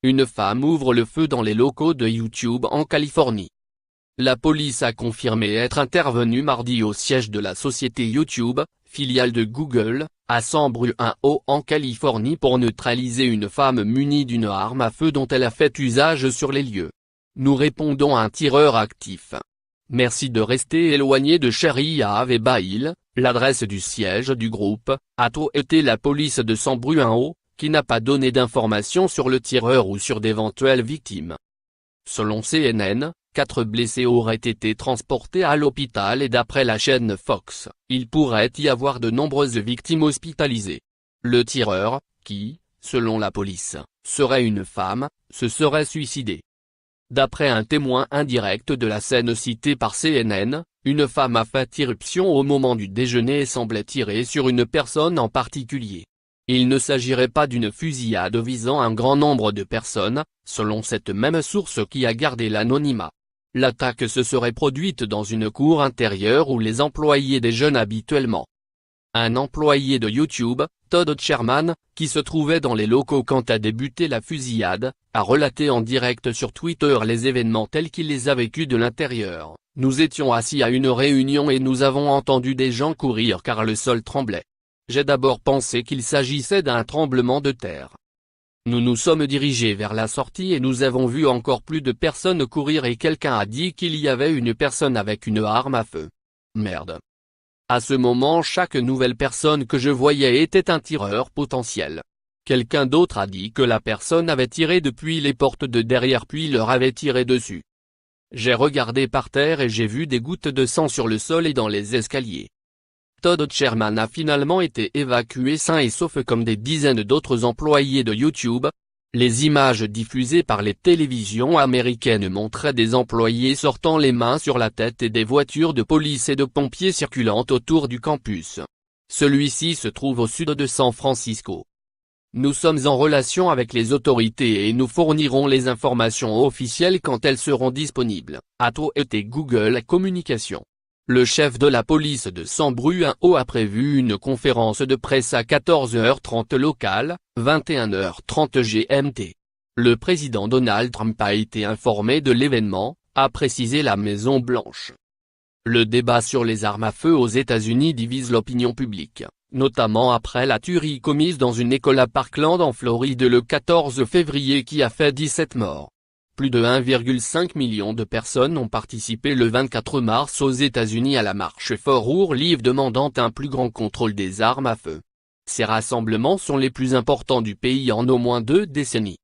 Une femme ouvre le feu dans les locaux de YouTube en Californie. La police a confirmé être intervenue mardi au siège de la société YouTube, filiale de Google, à San Bruno en Californie pour neutraliser une femme munie d'une arme à feu dont elle a fait usage sur les lieux. Nous répondons à un tireur actif. Merci de rester éloigné de Cherry Ave Bail, l'adresse du siège du groupe, a été la police de San Bruno, qui n'a pas donné d'informations sur le tireur ou sur d'éventuelles victimes. Selon CNN, 4 blessés auraient été transportés à l'hôpital et d'après la chaîne Fox, il pourrait y avoir de nombreuses victimes hospitalisées. Le tireur, qui, selon la police, serait une femme, se serait suicidé. D'après un témoin indirect de la scène citée par CNN, une femme a fait irruption au moment du déjeuner et semblait tirer sur une personne en particulier. Il ne s'agirait pas d'une fusillade visant un grand nombre de personnes, selon cette même source qui a gardé l'anonymat. L'attaque se serait produite dans une cour intérieure où les employés déjeunent habituellement. Un employé de YouTube, Todd Sherman, qui se trouvait dans les locaux quand a débuté la fusillade, a relaté en direct sur Twitter les événements tels qu'il les a vécus de l'intérieur. Nous étions assis à une réunion et nous avons entendu des gens courir car le sol tremblait. J'ai d'abord pensé qu'il s'agissait d'un tremblement de terre. Nous nous sommes dirigés vers la sortie et nous avons vu encore plus de personnes courir et quelqu'un a dit qu'il y avait une personne avec une arme à feu. Merde. À ce moment chaque nouvelle personne que je voyais était un tireur potentiel. Quelqu'un d'autre a dit que la personne avait tiré depuis les portes de derrière puis leur avait tiré dessus. J'ai regardé par terre et j'ai vu des gouttes de sang sur le sol et dans les escaliers. Todd Sherman a finalement été évacué sain et sauf comme des dizaines d'autres employés de YouTube. Les images diffusées par les télévisions américaines montraient des employés sortant les mains sur la tête et des voitures de police et de pompiers circulant autour du campus. Celui-ci se trouve au sud de San Francisco. Nous sommes en relation avec les autorités et nous fournirons les informations officielles quand elles seront disponibles, a été Google Communications. Le chef de la police de San Bruno a prévu une conférence de presse à 14h30 locale, 21h30 GMT. Le président Donald Trump a été informé de l'événement, a précisé la Maison-Blanche. Le débat sur les armes à feu aux États-Unis divise l'opinion publique, notamment après la tuerie commise dans une école à Parkland en Floride le 14 février qui a fait 17 morts. Plus de 1,5 million de personnes ont participé le 24 mars aux États-Unis à la marche For Our Lives demandant un plus grand contrôle des armes à feu. Ces rassemblements sont les plus importants du pays en au moins 2 décennies.